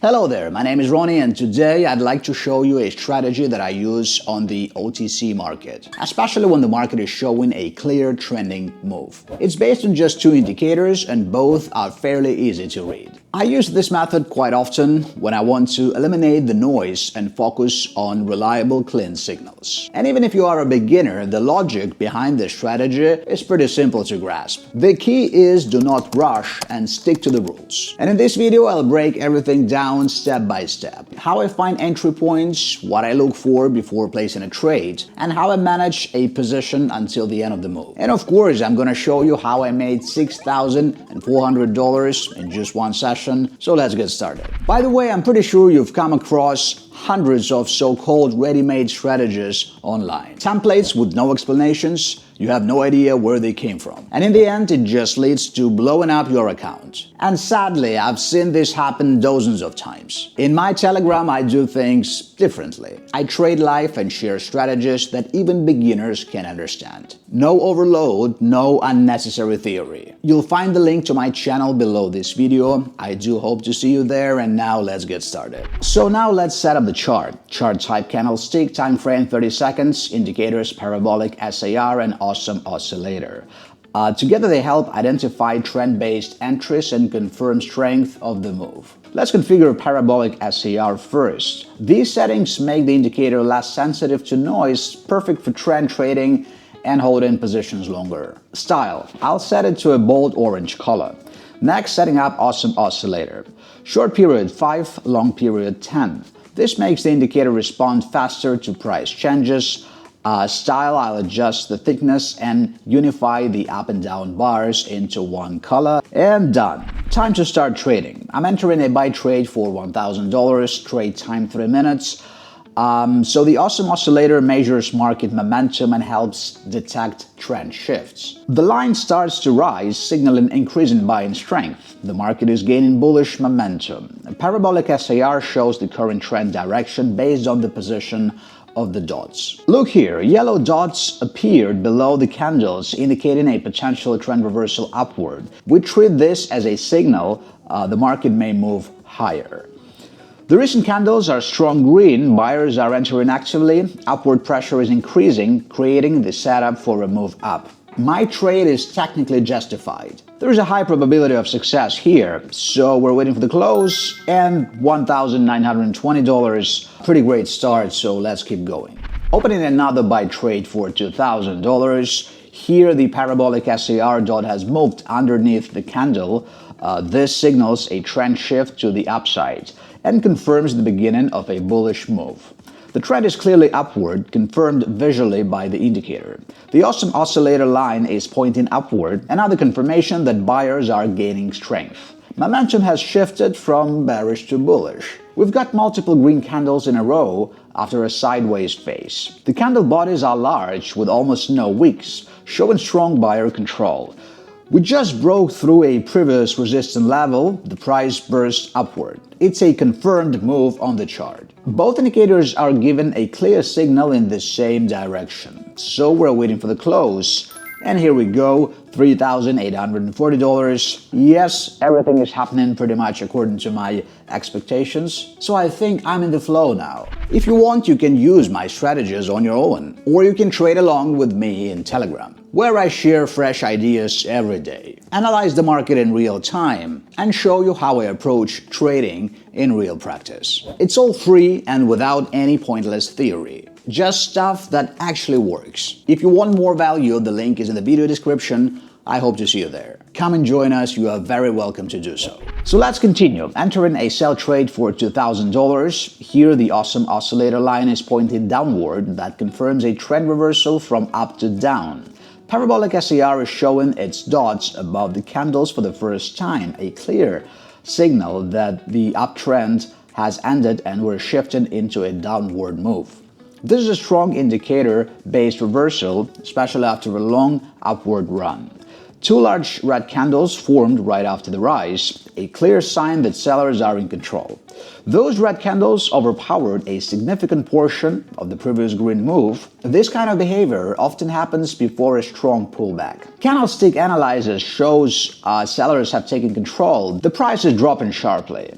Hello there, my name is Ronnie and today I'd like to show you a strategy that I use on the OTC market, especially when the market is showing a clear trending move. It's based on just two indicators and both are fairly easy to read. I use this method quite often when I want to eliminate the noise and focus on reliable, clean signals. And even if you are a beginner, the logic behind this strategy is pretty simple to grasp. The key is do not rush and stick to the rules. And in this video, I'll break everything down step by step. How I find entry points, what I look for before placing a trade, and how I manage a position until the end of the move. And of course, I'm gonna show you how I made $6,400 in just one session. So let's get started. By the way, I'm pretty sure you've come across hundreds of so-called ready-made strategies online. Templates with no explanations, you have no idea where they came from. And in the end, it just leads to blowing up your account. And sadly, I've seen this happen dozens of times. In my Telegram, I do things differently. I trade live and share strategies that even beginners can understand. No overload, no unnecessary theory. You'll find the link to my channel below this video. I do hope to see you there, and now let's get started. So now let's set up the chart. Chart type candlestick, time frame 30 seconds, indicators parabolic SAR and awesome oscillator. Together they help identify trend-based entries and confirm strength of the move. Let's configure parabolic SAR first. These settings make the indicator less sensitive to noise, perfect for trend trading and holding positions longer. Style, I'll set it to a bold orange color. Next, setting up awesome oscillator. Short period 5, long period 10. This makes the indicator respond faster to price changes. Style, I'll adjust the thickness and unify the up and down bars into one color, and done. Time to start trading. I'm entering a buy trade for $1,000, trade time 3 minutes. So the awesome oscillator measures market momentum and helps detect trend shifts. The line starts to rise, signaling increasing buying strength. The market is gaining bullish momentum. A parabolic SAR shows the current trend direction based on the position of the dots. Look here, yellow dots appeared below the candles, indicating a potential trend reversal upward. We treat this as a signal the market may move higher. The recent candles are strong green, buyers are entering actively, upward pressure is increasing, creating the setup for a move up. My trade is technically justified. There is a high probability of success here, so we're waiting for the close and $1,920. Pretty great start, so let's keep going. Opening another buy trade for $2,000. Here the parabolic SAR dot has moved underneath the candle. This signals a trend shift to the upside and confirms the beginning of a bullish move. The trend is clearly upward, confirmed visually by the indicator. The awesome oscillator line is pointing upward, another confirmation that buyers are gaining strength. Momentum has shifted from bearish to bullish. We've got multiple green candles in a row after a sideways phase. The candle bodies are large with almost no wicks, showing strong buyer control. We just broke through a previous resistance level, the price burst upward. It's a confirmed move on the chart. Both indicators are given a clear signal in the same direction. So we're waiting for the close. And here we go, $3,840. Yes, everything is happening pretty much according to my expectations. So I think I'm in the flow now. If you want, you can use my strategies on your own, or you can trade along with me in Telegram, where I share fresh ideas every day, analyze the market in real time, and show you how I approach trading in real practice. It's all free and without any pointless theory. Just stuff that actually works. If you want more value, the link is in the video description. I hope to see you there. Come and join us, you are very welcome to do so. So let's continue. Entering a sell trade for $2,000. Here the awesome oscillator line is pointing downward. That confirms a trend reversal from up to down. Parabolic SAR is showing its dots above the candles for the first time, a clear signal that the uptrend has ended and we're shifting into a downward move. This is a strong indicator-based reversal, especially after a long upward run. Two large red candles formed right after the rise, a clear sign that sellers are in control. Those red candles overpowered a significant portion of the previous green move. This kind of behavior often happens before a strong pullback. Candlestick analysis shows sellers have taken control. The price is dropping sharply.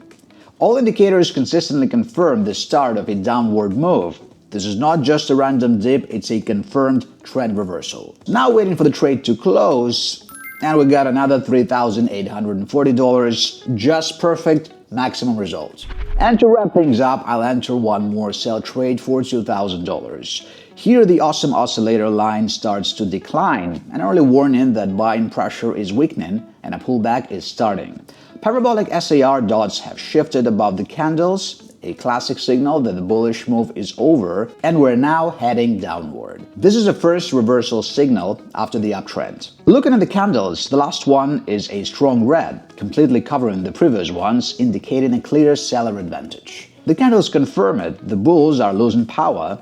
All indicators consistently confirm the start of a downward move. This is not just a random dip, it's a confirmed trend reversal. Now waiting for the trade to close, and we got another $3,840, just perfect, maximum results. And to wrap things up, I'll enter one more sell trade for $2,000. Here the awesome oscillator line starts to decline, an early warning that buying pressure is weakening and a pullback is starting. Parabolic SAR dots have shifted above the candles, a classic signal that the bullish move is over and we're now heading downward. This is the first reversal signal after the uptrend. Looking at the candles, the last one is a strong red, completely covering the previous ones, indicating a clear seller advantage. The candles confirm it, the bulls are losing power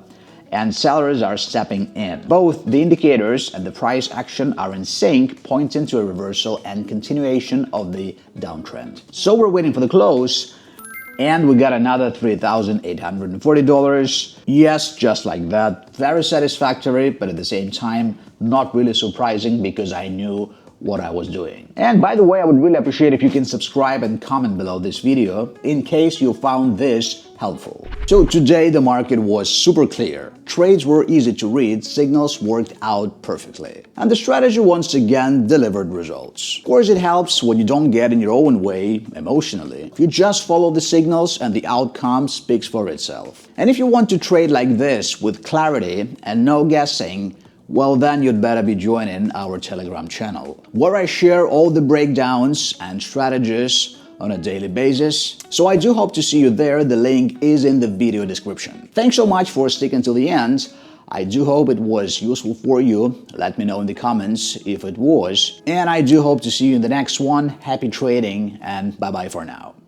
and sellers are stepping in. Both the indicators and the price action are in sync, pointing to a reversal and continuation of the downtrend. So we're waiting for the close, and we got another $3,840. Yes, just like that. Very satisfactory, but at the same time, not really surprising because I knew what I was doing. And by the way, I would really appreciate if you can subscribe and comment below this video in case you found this helpful. So today the market was super clear. Trades were easy to read, signals worked out perfectly. And the strategy once again delivered results. Of course, it helps when you don't get in your own way emotionally. If you just follow the signals and the outcome speaks for itself. And if you want to trade like this with clarity and no guessing, well then you'd better be joining our Telegram channel, where I share all the breakdowns and strategies on a daily basis. So I do hope to see you there. The link is in the video description. Thanks so much for sticking to the end. I do hope it was useful for you. Let me know in the comments if it was. And I do hope to see you in the next one. Happy trading and bye-bye for now.